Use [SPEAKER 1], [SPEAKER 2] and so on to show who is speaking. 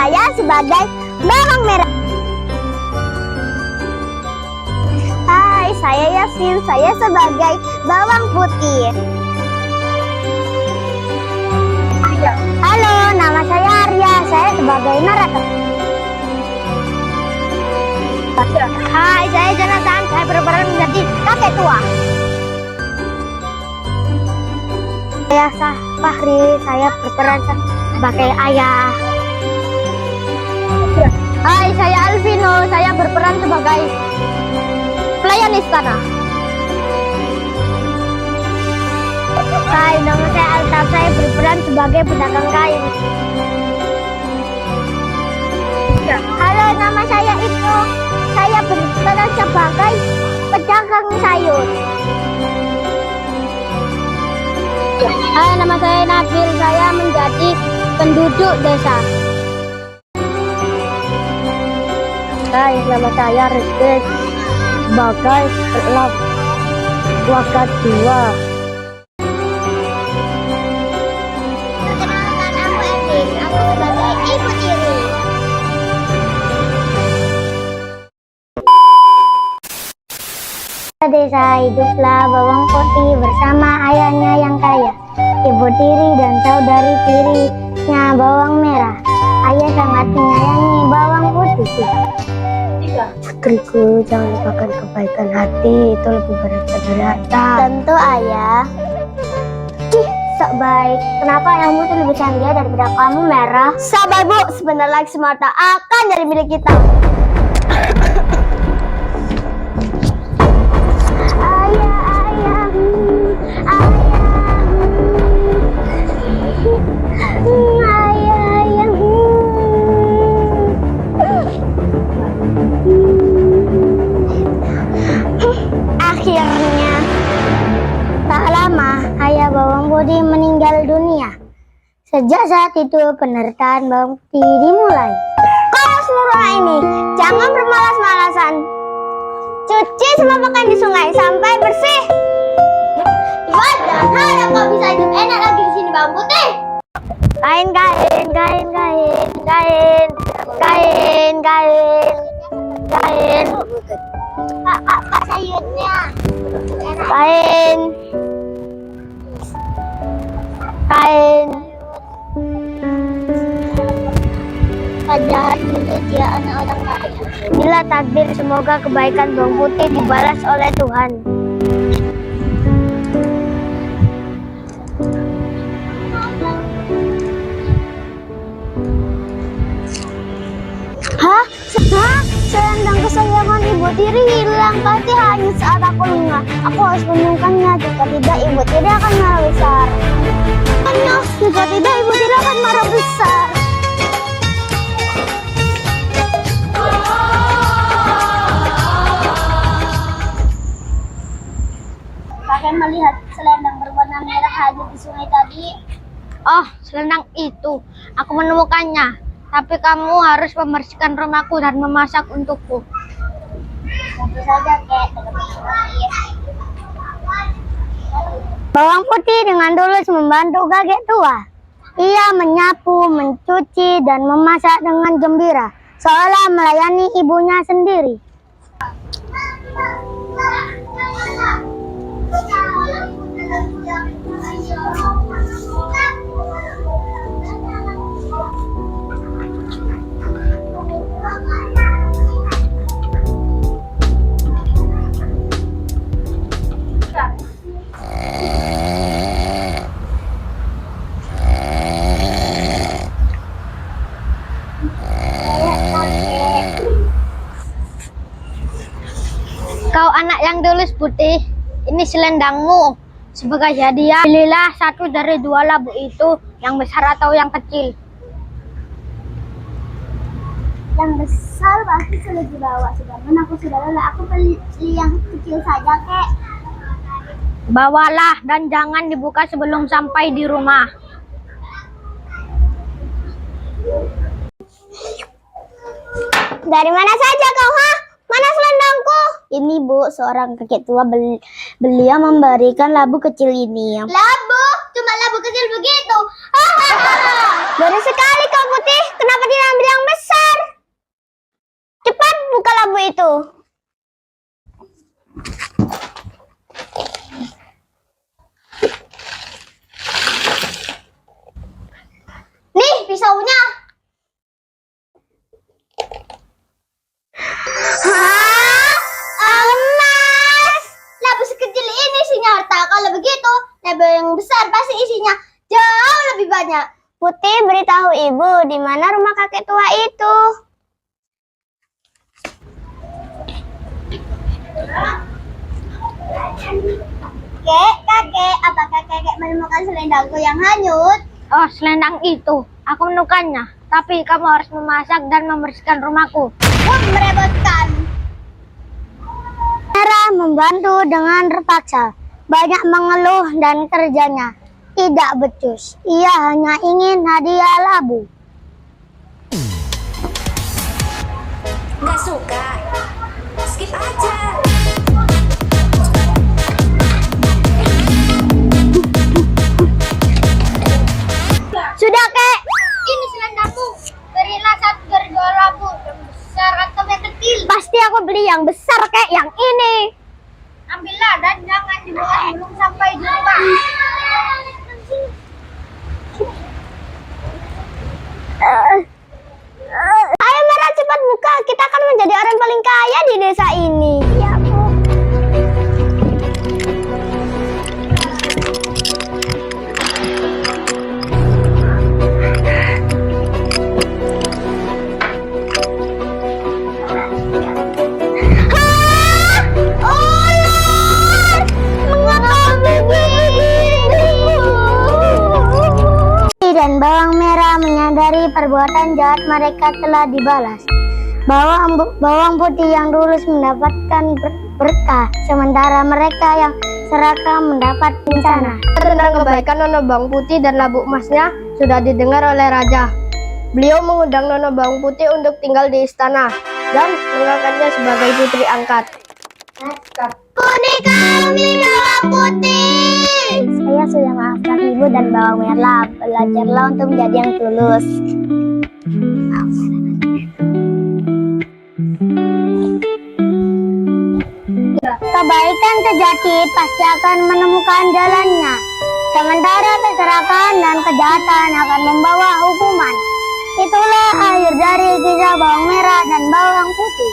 [SPEAKER 1] saya sebagai bawang merah. Hai, saya Yasin, saya sebagai bawang putih. Halo, nama saya Arya, saya sebagai narator. Hai, saya Jonathan, saya berperan menjadi kakek tua. Saya Fahri, saya berperan sebagai ayah. Hai, saya Alvino, saya berperan sebagai pelayan istana. Hai, nama saya Altaf, saya berperan sebagai pedagang kain. Halo, nama saya Ibnu, saya berperan sebagai pedagang sayur. Hai, nama saya Nabil, saya menjadi penduduk desa. Hai, nama saya Rizky sebagai wakat dua. Perkenalkan, aku Erin, aku sebagai ibu tiri. Desa hiduplah bawang putih bersama ayahnya yang kaya, ibu tiri dan saudari tirinya bawang merah. Ayah sangat menyayangi bawang putih. Putriku, jangan lupakan kebaikan hati, itu lebih berharga dari harta. Tentu ayah. Sok baik. Kenapa ayahmu itu lebih sayang dia daripada kamu, Merah? Sabar bu, sebentar lagi semua harta akan jadi milik kita. Akhirnya, tak lama ayah bawang putih meninggal dunia. Sejak saat itu penderitaan bawang putih dimulai. Kau seluruh ini, jangan bermalas-malasan. Cuci semua pakaian di sungai sampai bersih. Padahal kau bisa hidup enak lagi di sini bawang putih. Kain. Pak sayurnya. Kain. Padahal dia anak orang kaya. Bila takdir, semoga kebaikan bawang putih dibalas oleh Tuhan. Hah? Selendang kesayangan ibu tiri hilang. Pasti hanya saat aku lengah. Aku harus menemukannya. Jika tidak, ibu tiri akan marah besar. Jika tidak, ibu tiri akan marah besar. Kakek melihat selendang berwarna merah hadir di sungai tadi. Oh, selendang itu. Aku menemukannya. Tapi kamu harus membersihkan rumahku dan memasak untukku. Tentu saja, Kek. Bawang putih dengan tulus membantu kakek tua. Ia menyapu, mencuci, dan memasak dengan gembira, seolah melayani ibunya sendiri. Kau anak yang tulus putih, ini selendangmu. Sebagai hadiah, pilihlah satu dari dua labu itu, yang besar atau yang kecil. Yang besar pasti sudah dibawa, sedangkan aku sudah lelah. Aku pilih yang kecil saja, Kek. Bawalah dan jangan dibuka sebelum sampai di rumah. Dari mana saja kau, ha? Mana selendangku? Ini bu, seorang kakek tua beliau memberikan labu kecil ini. Labu? Cuma labu kecil begitu? Baru sekali kau putih, kenapa tidak ambil yang Nih pisaunya. Hah? Emas? Label sekecil ini isinya harta. Kalau begitu, label yang besar pasti isinya jauh lebih banyak. Putih, beritahu ibu di mana rumah kakek tua itu. Kakek, apakah kakek menemukan selendangku yang hanyut?
[SPEAKER 2] Oh, selendang itu. Aku menemukannya. Tapi kamu harus memasak dan membersihkan rumahku.
[SPEAKER 1] Merepotkan. Merah membantu dengan terpaksa. Banyak mengeluh dan kerjanya tidak becus. Ia hanya ingin hadiah labu.
[SPEAKER 3] Nggak suka? Skip aja.
[SPEAKER 1] Sudah, Kek. Ini selendangku. Berilah satu dari dua labu. Yang besar atau yang kecil? Pasti aku beli yang besar, Kek. Yang ini. Ambillah dan jangan dibawa belum sampai di rumah. Ayo Merah, cepat buka. Kita akan menjadi orang paling kaya di desa ini. Ya, Bu. Dan bawang merah menyadari perbuatan jahat mereka telah dibalas. Bawang putih yang tulus mendapatkan berkah, sementara mereka yang serakah mendapat bencana.
[SPEAKER 2] Tentang kebaikan Nono Bawang Putih dan labu emasnya sudah didengar oleh raja. Beliau mengundang Nono Bawang Putih untuk tinggal di istana dan mengangkatnya sebagai putri angkat.
[SPEAKER 1] Putri kami bawang putih. Saya sudah maafkan ibu dan bawang merah. Belajarlah untuk menjadi yang tulus. Kebaikan sejati pasti akan menemukan jalannya. Sementara keserakahan dan kejahatan akan membawa hukuman. Itulah akhir dari kisah bawang merah dan bawang putih.